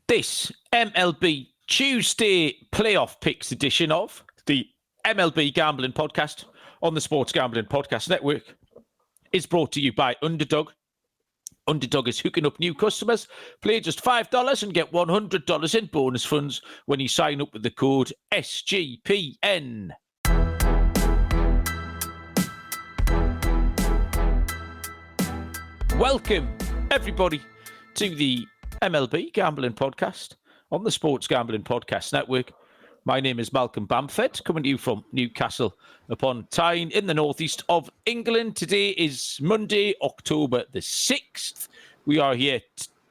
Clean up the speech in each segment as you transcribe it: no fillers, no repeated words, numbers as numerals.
This MLB Tuesday playoff picks edition of the MLB Gambling Podcast on the Sports Gambling Podcast Network is brought to you by Underdog. Underdog is hooking up new customers. Play just $5 and get $100 in bonus funds when you sign up with the code SGPN. Welcome, everybody, to the MLB Gambling Podcast on the Sports Gambling Podcast Network. My name is Malcolm Bamford, coming to you from Newcastle upon Tyne in the northeast of England. Today is Monday, October the 6th. We are here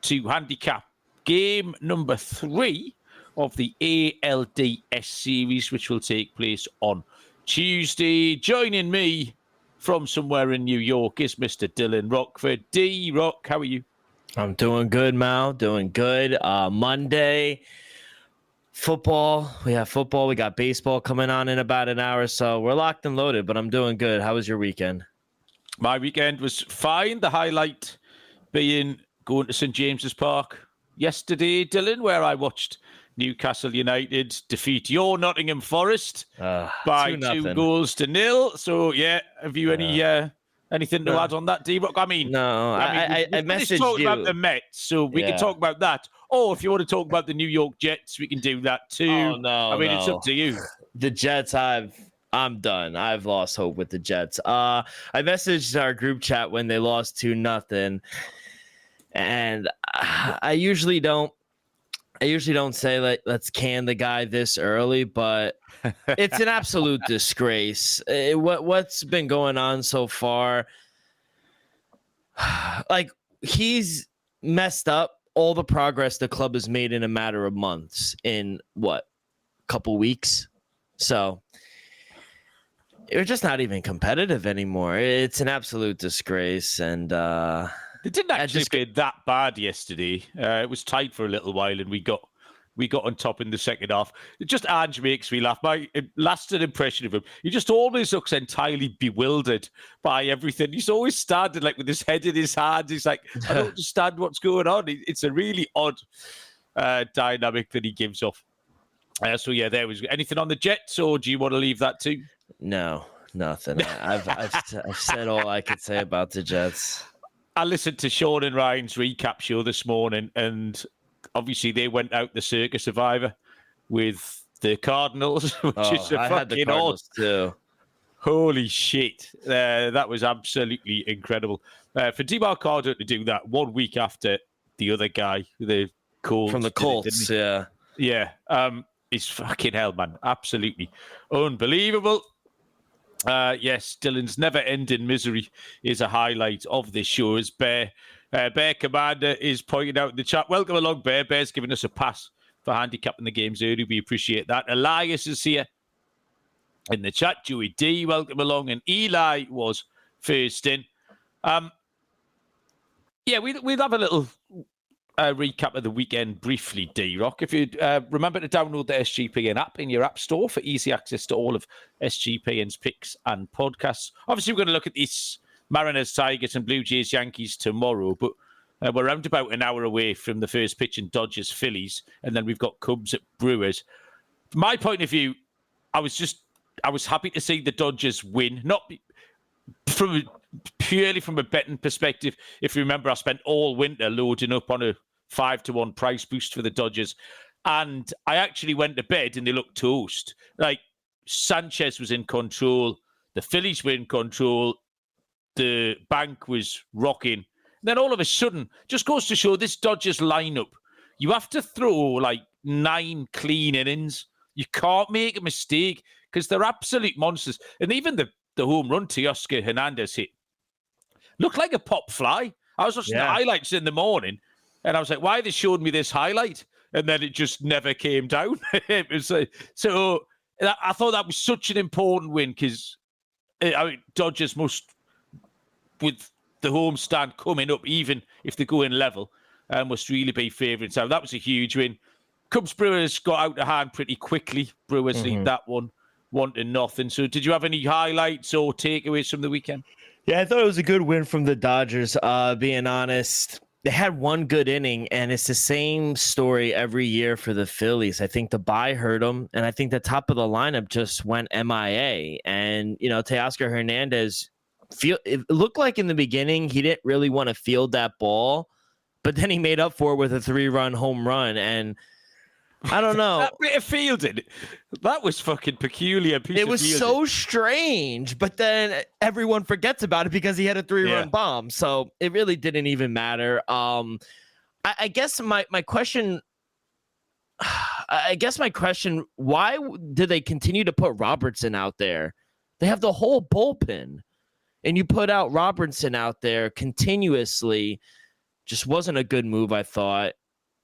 to handicap game number 3 of the ALDS series, which will take place on Tuesday. Joining me from somewhere in New York is Mr. Dylan Rockford. D-Rock, how are you? I'm doing good, Mal. Doing good. Monday, football. We have football. We got baseball coming on in about an hour. So we're locked and loaded, but I'm doing good. How was your weekend? My weekend was fine. The highlight being going to St. James's Park yesterday, Dylan, where I watched Newcastle United defeat your Nottingham Forest by 2-0. So, yeah, have you anything to add on that, D-Rock? I messaged talk you about the Mets, so we can talk about that. Or if you want to talk about the New York Jets, we can do that too. Oh, no, it's up to you. The Jets, I'm done. I've lost hope with the Jets. I messaged our group chat when they lost 2-0, and I usually don't say let's can the guy this early, but it's an absolute disgrace. What's been going on so far? Like, he's messed up all the progress the club has made in a matter of months, in couple weeks. So they're just not even competitive anymore. It's an absolute disgrace, and it didn't actually get that bad yesterday. It was tight for a little while, and we got on top in the second half. Just Ange makes me laugh. My lasting impression of him, he just always looks entirely bewildered by everything. He's always standing like with his head in his hands. He's like, I don't understand what's going on. It's a really odd dynamic that he gives off. So yeah, there was anything on the Jets, or do you want to leave that too? No, nothing. I've said all I could say about the Jets. I listened to Sean and Ryan's recap show this morning, and obviously they went out the Circus Survivor with the Cardinals, which is a fucking odd. Too. Holy shit. That was absolutely incredible. For DeMarcado to do that 1 week after the other guy, the Colts. From the Colts, yeah. Yeah. It's fucking hell, man. Absolutely unbelievable. Yes, Dylan's never-ending misery is a highlight of this show. As Bear Commander is pointing out in the chat. Welcome along, Bear. Bear's giving us a pass for handicapping the games early. We appreciate that. Elias is here in the chat. Joey D, welcome along. And Eli was first in. We'll have a little recap of the weekend briefly, D-Rock. If you remember to download the SGPN app in your app store for easy access to all of SGPN's picks and podcasts. Obviously, we're going to look at these Mariners, Tigers and Blue Jays, Yankees tomorrow, but we're around about an hour away from the first pitch in Dodgers, Phillies, and then we've got Cubs at Brewers. From my point of view, I was happy to see the Dodgers win, not purely from a betting perspective. If you remember, I spent all winter loading up on a 5-1 price boost for the Dodgers, and I actually went to bed and they looked toast. Like, Sanchez was in control, the Phillies were in control, the bank was rocking. And then all of a sudden, just goes to show this Dodgers lineup, you have to throw like 9 clean innings. You can't make a mistake because they're absolute monsters. And even the home run Teoscar Hernandez hit looked like a pop fly. I was watching the highlights in the morning, and I was like, why are they showing me this highlight? And then it just never came down. It was so I thought that was such an important win because Dodgers must, with the home stand coming up, even if they go in level, must really be favourites. So that was a huge win. Cubs Brewers got out of hand pretty quickly. Brewers lead that 1-0. So did you have any highlights or takeaways from the weekend? Yeah, I thought it was a good win from the Dodgers. Being honest, they had one good inning, and it's the same story every year for the Phillies. I think the bye hurt them, and I think the top of the lineup just went MIA. And, Teoscar Hernandez, it looked like in the beginning he didn't really want to field that ball, but then he made up for it with a 3-run home run. And I don't know. That bit of fielding, that was fucking peculiar. It was so strange, but then everyone forgets about it because he had a 3-run bomb. So it really didn't even matter. I guess my question, why do they continue to put Robertson out there? They have the whole bullpen, and you put out Robertson out there continuously. Just wasn't a good move, I thought.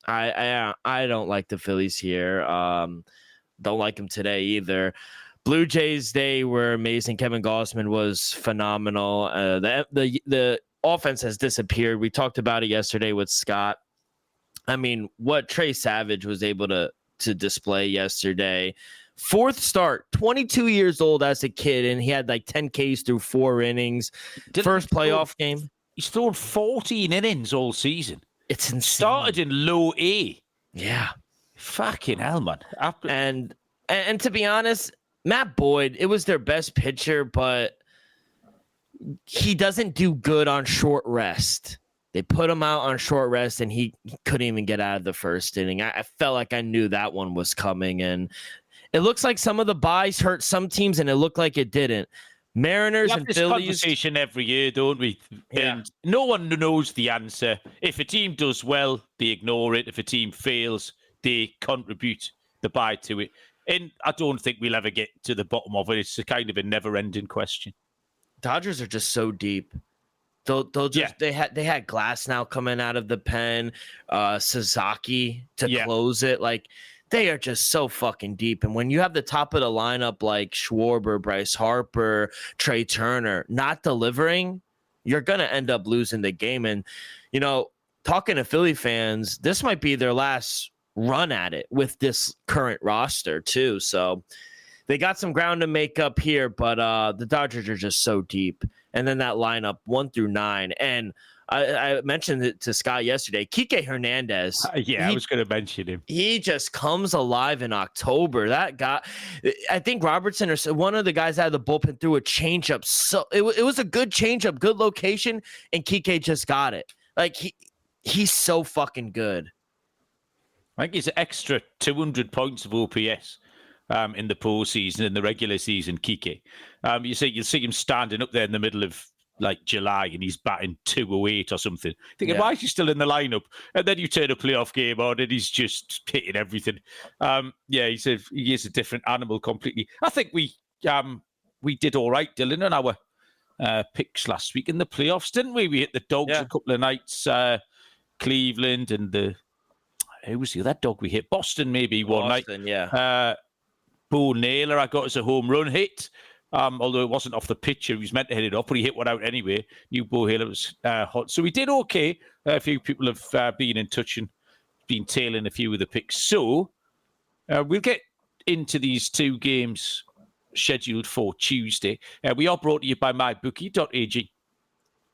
I don't like the Phillies here. Don't like them today either. Blue Jays, they were amazing. Kevin Gausman was phenomenal. The offense has disappeared. We talked about it yesterday with Scott. I mean, what Trey Savage was able to display yesterday. Fourth start, 22 years old as a kid, and he had like 10 Ks through 4 innings. First playoff game. He's thrown 14 innings all season. It's insane. Started in low A. Yeah. Fucking hell, man. And to be honest, Matt Boyd, it was their best pitcher, but he doesn't do good on short rest. They put him out on short rest, and he couldn't even get out of the first inning. I felt like I knew that one was coming, and it looks like some of the buys hurt some teams, and it looked like it didn't. Mariners and this Phillies. Conversation every year, don't we? Yeah. And no one knows the answer. If a team does well, they ignore it. If a team fails, they contribute the buy to it. And I don't think we'll ever get to the bottom of it. It's a kind of a never-ending question. Dodgers are just so deep. They'll just they had Glass now coming out of the pen, Sasaki to close it. Like, they are just so fucking deep. And when you have the top of the lineup like Schwarber, Bryce Harper, Trey Turner not delivering, you're going to end up losing the game. And, talking to Philly fans, this might be their last run at it with this current roster too. So they got some ground to make up here, but the Dodgers are just so deep. And then that lineup 1 through 9. And I mentioned it to Scott yesterday. Kike Hernandez. I was going to mention him. He just comes alive in October. That guy, I think Robertson or one of the guys out of the bullpen threw a changeup. So it was a good changeup, good location, and Kike just got it. Like, he's so fucking good. I think he's an extra 200 points of OPS in the postseason, in the regular season, Kike. You'll see him standing up there in the middle of like July, and he's batting 208 or something. Thinking, why is he still in the lineup? And then you turn a playoff game on, and he's just hitting everything. He is a different animal completely. I think we did all right, Dylan, on our picks last week in the playoffs, didn't we? We hit the Dogs a couple of nights, Cleveland, and who was the other dog we hit? Boston, maybe one night. Yeah. Bo Naylor, I got as a home run hit. Although it wasn't off the pitch, he was meant to hit it up, but he hit one out anyway. New Bo Naylor was hot. So we did okay. A few people have been in touch and been tailing a few of the picks. So we'll get into these 2 games scheduled for Tuesday. We are brought to you by mybookie.ag,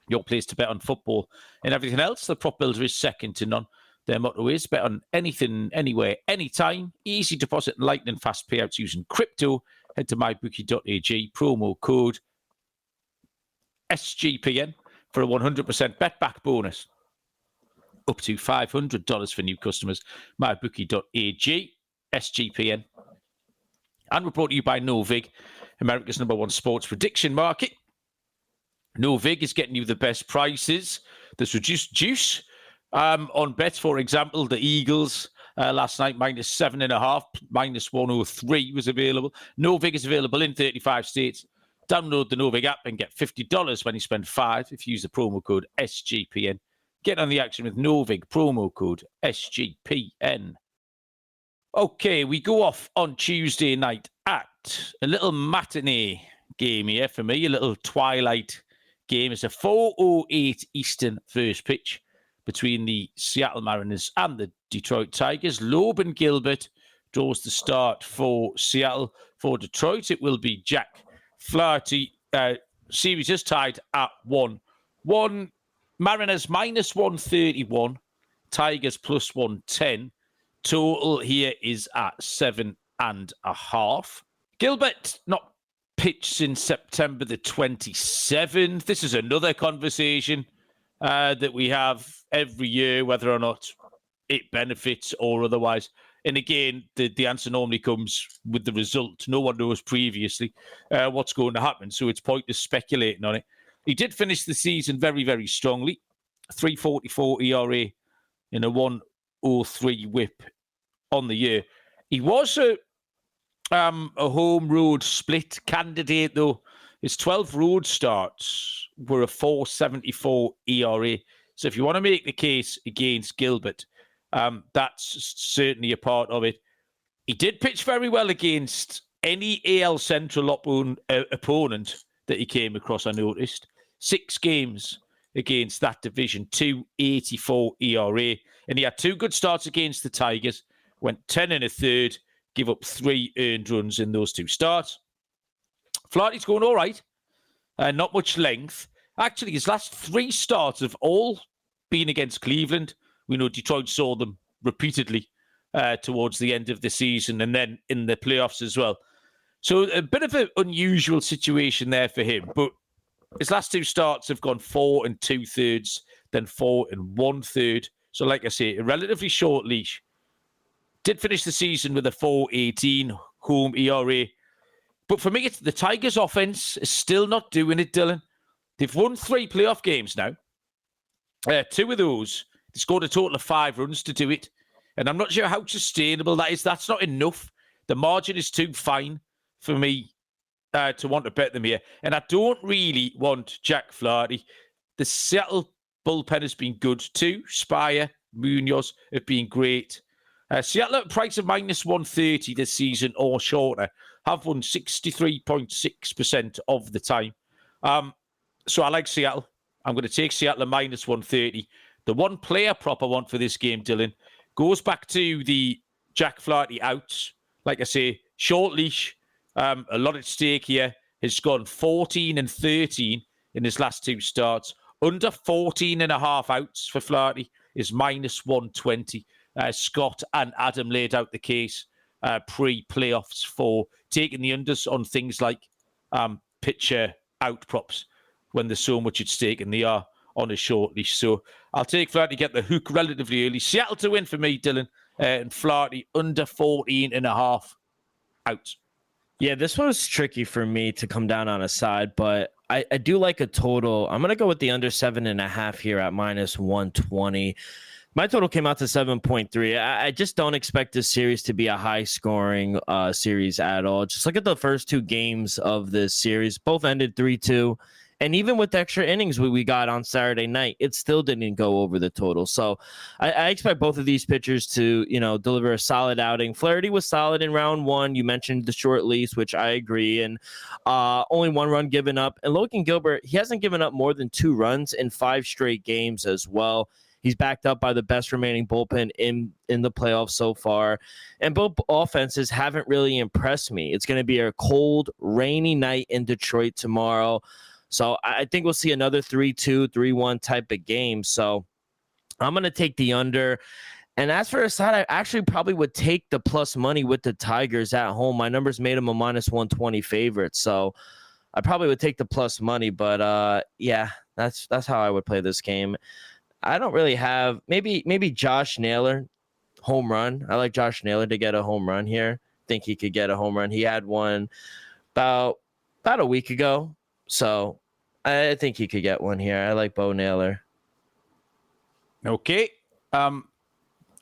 your place to bet on football and everything else. The prop builder is second to none. Their motto is bet on anything, anywhere, anytime. Easy deposit and lightning fast payouts using crypto. Head to mybookie.ag, promo code SGPN for a 100% bet back bonus. Up to $500 for new customers. mybookie.ag, SGPN. And we're brought to you by Novig, America's #1 sports prediction market. Novig is getting you the best prices. There's reduced juice on bets. For example, the Eagles last night, -7.5, -103 was available. Novig is available in 35 states. Download the Novig app and get $50 when you spend $5 if you use the promo code SGPN. Get on the action with Novig, promo code SGPN. Okay, we go off on Tuesday night at a little matinee game here for me, a little twilight game. It's a 4:08 Eastern first pitch between the Seattle Mariners and the Detroit Tigers. Logan Gilbert draws the start for Seattle. For Detroit, it will be Jack Flaherty. Series is tied at 1-1. Mariners minus 131, Tigers plus 110. Total here is at 7.5. Gilbert not pitched since September the 27th. This is another conversation that we have every year, whether or not it benefits or otherwise. And again, the answer normally comes with the result. No one knows previously what's going to happen, so it's pointless speculating on it. He did finish the season very, very strongly. 3.44 ERA in a 1.03 whip on the year. He was a home road split candidate, though. His 12 road starts were a 4.74 ERA. So if you want to make the case against Gilbert, that's certainly a part of it. He did pitch very well against any AL Central opponent that he came across, I noticed. 6 games against that division, 2.84 ERA. And he had 2 good starts against the Tigers, went 10 1/3, give up 3 earned runs in those 2 starts. Flaherty's going all right. Not much length. Actually, his last 3 starts have all been against Cleveland. We know Detroit saw them repeatedly towards the end of the season and then in the playoffs as well. So a bit of an unusual situation there for him. But his last 2 starts have gone 4 2/3, then 4 1/3. So like I say, a relatively short leash. Did finish the season with a 4.18 home ERA. But for me, it's the Tigers' offense is still not doing it, Dylan. They've won 3 playoff games now. 2 of those, they scored a total of 5 runs to do it. And I'm not sure how sustainable that is. That's not enough. The margin is too fine for me to want to bet them here. And I don't really want Jack Flaherty. The Seattle bullpen has been good too. Spire, Munoz have been great. Seattle at a price of minus 130 this season or shorter have won 63.6% of the time. So I like Seattle. I'm going to take Seattle at minus 130. The one player prop I want for this game, Dylan, goes back to the Jack Flaherty outs. Like I say, short leash, a lot at stake here. Has gone 14 13 in his last 2 starts. Under 14.5 outs for Flaherty is minus 120. Scott and Adam laid out the case pre-playoffs for taking the unders on things like pitcher out props when there's so much at stake and they are on a short leash. So I'll take Flaherty to get the hook relatively early. Seattle to win for me, Dylan, and Flaherty under 14.5 outs. Yeah, this was tricky for me to come down on a side, but I do like a total. I'm going to go with the under 7.5 here at minus 120. My total came out to 7.3. I just don't expect this series to be a high-scoring series at all. Just look at the first 2 games of this series. Both ended 3-2. And even with the extra innings we got on Saturday night, it still didn't go over the total. So I expect both of these pitchers to, deliver a solid outing. Flaherty was solid in round 1. You mentioned the short lease, which I agree. And only 1 run given up. And Logan Gilbert, he hasn't given up more than 2 runs in 5 straight games as well. He's backed up by the best remaining bullpen in the playoffs so far. And both offenses haven't really impressed me. It's going to be a cold, rainy night in Detroit tomorrow. So I think we'll see another 3-2, 3-1 type of game. So I'm going to take the under. And as for a side, I actually probably would take the plus money with the Tigers at home. My numbers made them a minus 120 favorite. So I probably would take the plus money. But yeah, that's how I would play this game. I don't really have maybe Josh Naylor home run. I like Josh Naylor to get a home run here. Think he could get a home run. He had one about a week ago. So I think he could get one here. I like Bo Naylor. Okay.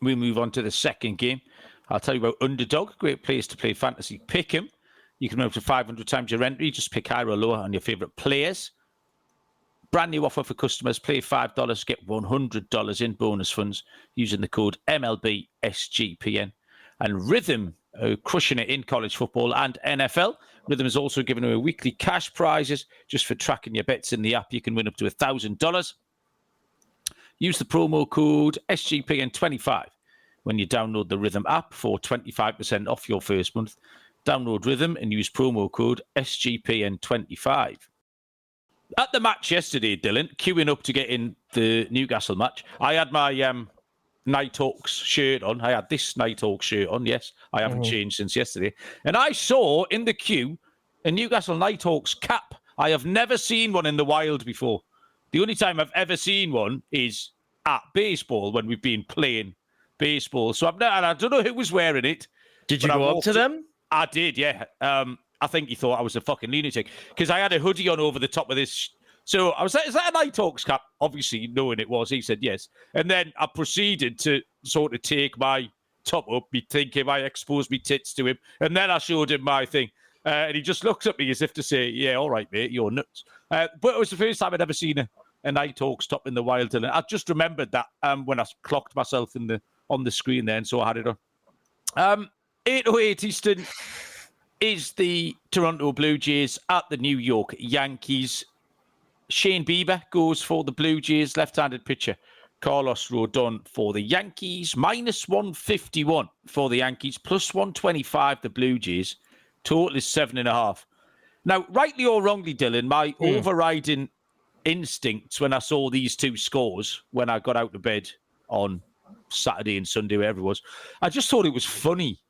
We move on to the second game. I'll tell you about Underdog. Great place to play fantasy pick'em. You can win up to 500 times your entry. Just pick higher or lower on your favorite players. Brand new offer for customers. Play $5, get $100 in bonus funds using the code MLB SGPN. And Rhythm crushing it in college football and NFL. Rhythm is also giving away weekly cash prizes just for tracking your bets in the app. You can win up to $1,000. Use the promo code SGPN25 when you download the Rhythm app for 25% off your first month. Download Rhythm and use promo code SGPN25. At the match yesterday, Dylan, queuing up to get in the Newcastle match, I had my Nighthawks shirt on. I had this Nighthawks shirt on, yes. I haven't changed since yesterday. And I saw in the queue a Newcastle Nighthawks cap. I have never seen one in the wild before. The only time I've ever seen one is at baseball when we've been playing baseball. So and I don't know who was wearing it. Did you go up to them? I did, yeah. I think he thought I was a fucking lunatic because I had a hoodie on over the top of this. So I was like, is that a Nighthawks cap? Obviously, knowing it was, he said yes. And then I proceeded to sort of take my top up, me thinking I exposed me tits to him. And then I showed him my thing. And he just looked at me as if to say, yeah, all right, mate, you're nuts. But it was the first time I'd ever seen a Nighthawks top in the wild. And I just remembered that when I clocked myself on the screen there, and so I had it on. 8:08 Eastern is the Toronto Blue Jays at the New York Yankees. Shane Bieber goes for the Blue Jays, left-handed pitcher. Carlos Rodon for the Yankees, minus 151 for the Yankees, plus 125 the Blue Jays. Total is 7.5. Now, rightly or wrongly, Dylan, my overriding instincts when I saw these two scores, when I got out of bed on Saturday and Sunday, wherever it was, I just thought it was funny.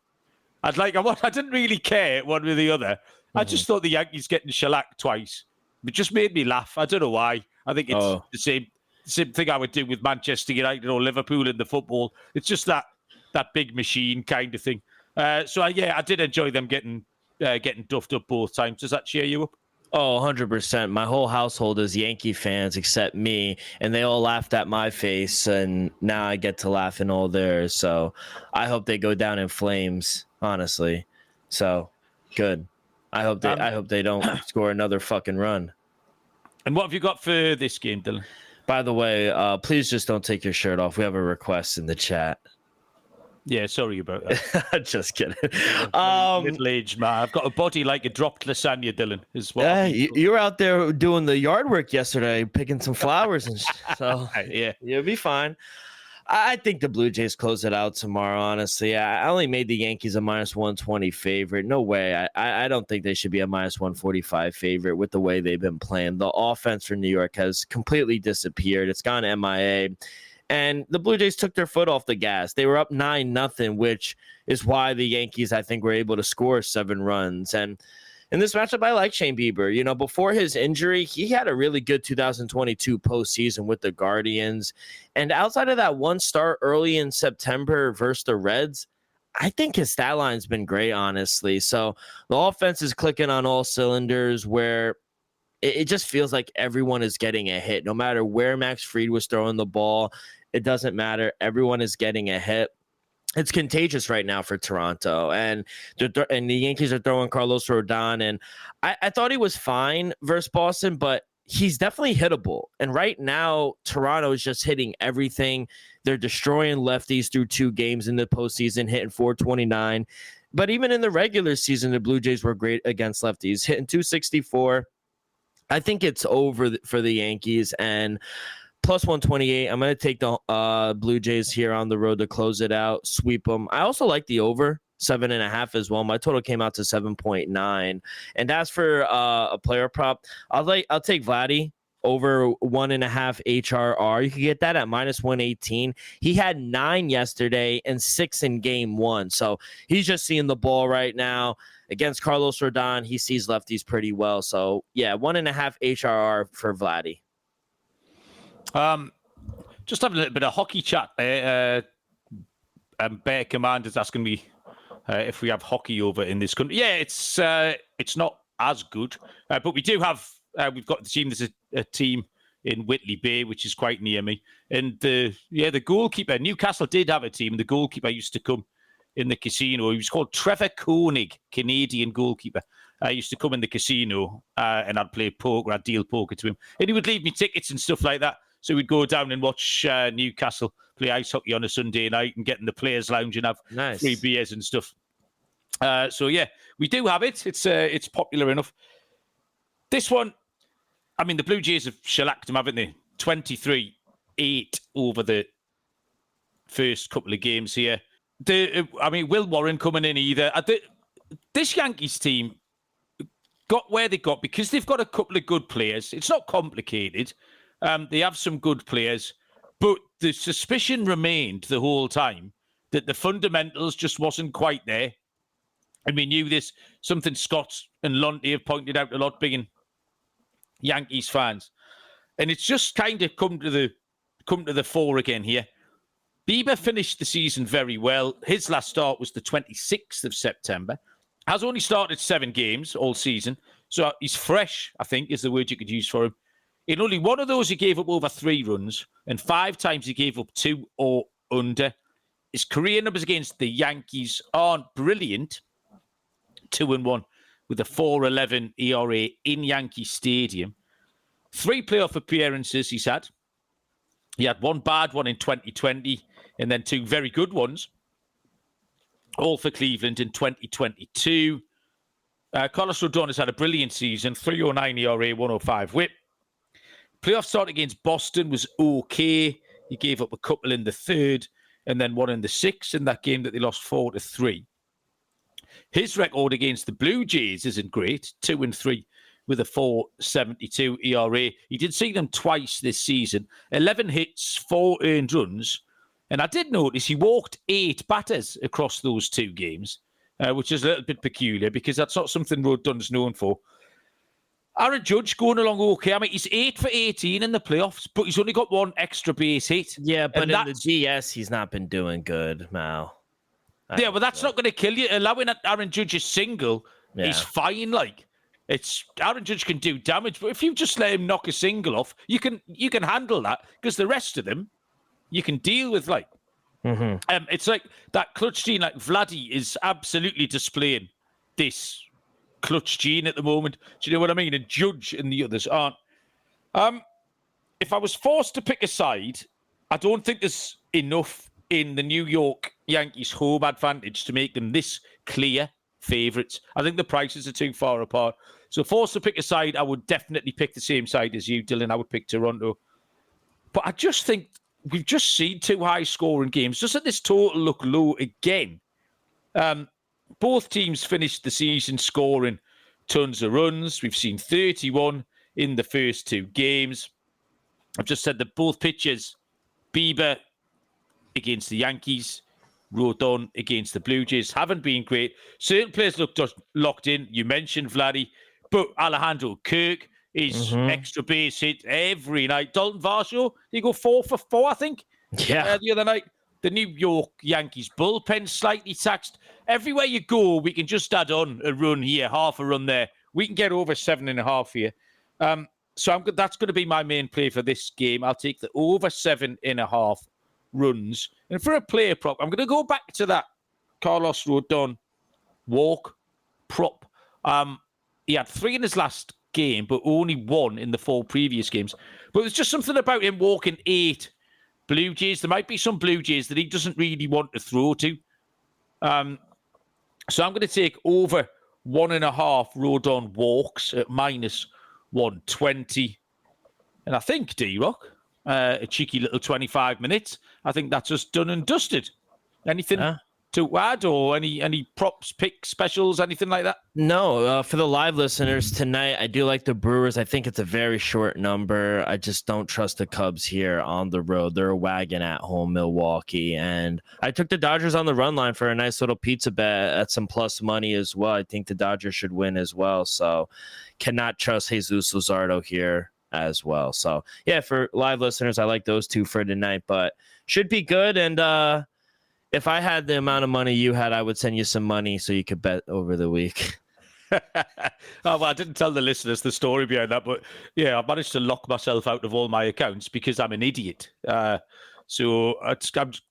I didn't really care one way or the other. I just thought the Yankees getting shellacked twice. It just made me laugh. I don't know why. I think it's the same thing I would do with Manchester United or Liverpool in the football. It's just that big machine kind of thing. I did enjoy them getting duffed up both times. Does that cheer you up? Oh, 100%. My whole household is Yankee fans except me, and they all laughed at my face, and now I get to laugh in all theirs. So I hope they go down in flames, honestly. So good. I hope they don't score another fucking run. And what have you got for this game, Dylan? By the way, please just don't take your shirt off. We have a request in the chat. Yeah, sorry about that. Just kidding. Middle-aged man. I've got a body like a dropped lasagna, Dylan. You were out there doing the yard work yesterday, picking some flowers, and so yeah, you'll be fine. I think the Blue Jays close it out tomorrow, honestly. I only made the Yankees a minus 120 favorite. No way. I don't think they should be a minus 145 favorite with the way they've been playing. The offense for New York has completely disappeared. It's gone MIA. And the Blue Jays took their foot off the gas. They were up 9-0, which is why the Yankees, I think, were able to score 7 runs. And in this matchup, I like Shane Bieber. You know, before his injury, he had a really good 2022 postseason with the Guardians. And outside of that one start early in September versus the Reds, I think his stat line's been great, honestly. So the offense is clicking on all cylinders where it just feels like everyone is getting a hit. No matter where Max Fried was throwing the ball, it doesn't matter. Everyone is getting a hit. It's contagious right now for Toronto, and the Yankees are throwing Carlos Rodon, and I thought he was fine versus Boston, but he's definitely hittable. And right now, Toronto is just hitting everything. They're destroying lefties through 2 games in the postseason, hitting .429. But even in the regular season, the Blue Jays were great against lefties, hitting .264. I think it's over for the Yankees, and plus 128. I'm going to take the Blue Jays here on the road to close it out, sweep them. I also like the over 7.5 as well. My total came out to 7.9. And as for a player prop, I'll take Vladdy over 1.5 HRR. You can get that at minus 118. He had 9 yesterday and 6 in game 1. So he's just seeing the ball right now. Against Carlos Rodon, he sees lefties pretty well. So, yeah, 1.5 HRR for Vladdy. Just having a little bit of hockey chat. Bear Commander's asking me if we have hockey over in this country. Yeah, it's not as good, but we do have. We've got the team. There's a team in Whitley Bay, which is quite near me. And the goalkeeper, Newcastle did have a team. The goalkeeper used to come in the casino. He was called Trevor Koenig, Canadian goalkeeper. I used to come in the casino and I'd play poker. I'd deal poker to him. And he would leave me tickets and stuff like that. So we'd go down and watch Newcastle play ice hockey on a Sunday night and get in the players' lounge and have free beers and stuff. So, yeah, we do have it. It's popular enough. This one, I mean, the Blue Jays have shellacked them, haven't they? 23-8 over the first couple of games here. Will Warren coming in either. This Yankees team got where they got because they've got a couple of good players. It's not complicated. They have some good players, but the suspicion remained the whole time that the fundamentals just wasn't quite there. And we knew this, something Scott and Lonty have pointed out a lot, being Yankees fans. And it's just kind of come to the fore again here. Bieber finished the season very well. His last start was the 26th of September. Has only started 7 games all season. So he's fresh, I think, is the word you could use for him. In only one of those, he gave up over 3 runs. And 5 times he gave up 2 or under. His career numbers against the Yankees aren't brilliant. 2-1 with a 4.11 ERA in Yankee Stadium. 3 playoff appearances he's had. He had 1 bad one in 2020 and then 2 very good ones. All for Cleveland in 2022. Carlos Rodon has had a brilliant season. 3.09 ERA, 1.05 whip. Playoff start against Boston was okay. He gave up a couple in the 3rd and then 1 in the 6th in that game that they lost 4-3. His record against the Blue Jays isn't great. 2-3 with a 4.72 ERA. He did see them twice this season. 11 hits, 4 earned runs. And I did notice he walked 8 batters across those 2 games, which is a little bit peculiar because that's not something Rodon's known for. Aaron Judge going along okay. I mean, he's 8 for 18 in the playoffs, but he's only got 1 extra base hit. Yeah, but in the DS, he's not been doing good, Mal. Yeah, but that's not going to kill you. Allowing Aaron Judge a single, he's fine. Like, it's Aaron Judge can do damage, but if you just let him knock a single off, you can handle that because the rest of them you can deal with. Like, it's like that clutch gene. Like Vladdy is absolutely displaying this clutch gene at the moment. Do you know what I mean? And Judge and the others aren't. If I was forced to pick a side, I don't think there's enough in the New York Yankees home advantage to make them this clear favourites. I think the prices are too far apart. So forced to pick a side, I would definitely pick the same side as you, Dylan. I would pick Toronto. But I just think we've just seen 2 high-scoring games. Just let this total look low again. Both teams finished the season scoring tons of runs. We've seen 31 in the first 2 games. I've just said that both pitchers, Bieber against the Yankees, Rodon against the Blue Jays, haven't been great. Certain players looked locked in. You mentioned Vladdy, but Alejandro Kirk is extra base hit every night. Dalton Varsho, he go 4 for 4, I think. Yeah. The other night, the New York Yankees bullpen slightly taxed. Everywhere you go, we can just add on a run here, half a run there. We can get over 7.5 here. So that's going to be my main play for this game. I'll take the over 7.5 runs. And for a player prop, I'm going to go back to that Carlos Rodon walk prop. He had 3 in his last game, but only 1 in the 4 previous games. But there's just something about him walking 8 Blue Jays. There might be some Blue Jays that he doesn't really want to throw to. So I'm going to take over 1.5 Rodon walks at minus 120. And I think, D-Rock, a cheeky little 25 minutes, I think that's us done and dusted. Anything to add or any props, picks, specials, anything like that? No, for the live listeners tonight, I do like the Brewers. I think it's a very short number. I just don't trust the Cubs here on the road. They're a wagon at home, Milwaukee. And I took the Dodgers on the run line for a nice little pizza bet at some plus money as well. I think the Dodgers should win as well. So cannot trust Jesus Luzardo here as well. So yeah, for live listeners, I like those 2 for tonight, but should be good. And if I had the amount of money you had, I would send you some money so you could bet over the week. Well, I didn't tell the listeners the story behind that, but yeah, I managed to lock myself out of all my accounts because I'm an idiot. So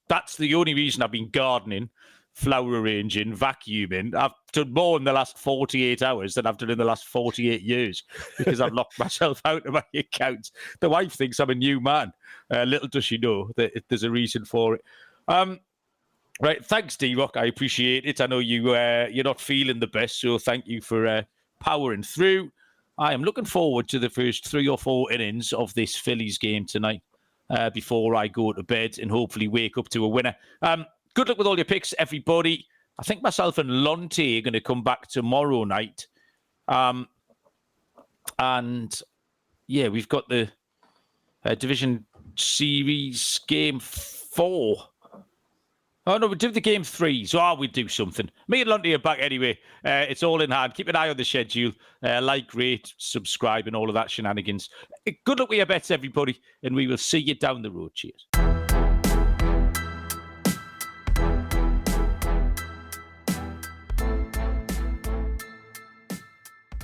that's the only reason I've been gardening, flower arranging, vacuuming. I've done more in the last 48 hours than I've done in the last 48 years because I've locked myself out of my accounts. The wife thinks I'm a new man. Little does she know that there's a reason for it. Right, thanks, D-Rock. I appreciate it. I know you're not feeling the best, so thank you for powering through. I am looking forward to the first 3 or 4 innings of this Phillies game tonight before I go to bed and hopefully wake up to a winner. Good luck with all your picks, everybody. I think myself and Lonte are going to come back tomorrow night. And yeah, we've got the Division Series Game 4. Oh, no, we do the Game 3. So we do something. Me and Lunty are back anyway. It's all in hand. Keep an eye on the schedule. Like, rate, subscribe, and all of that shenanigans. Good luck with your bets, everybody. And we will see you down the road. Cheers.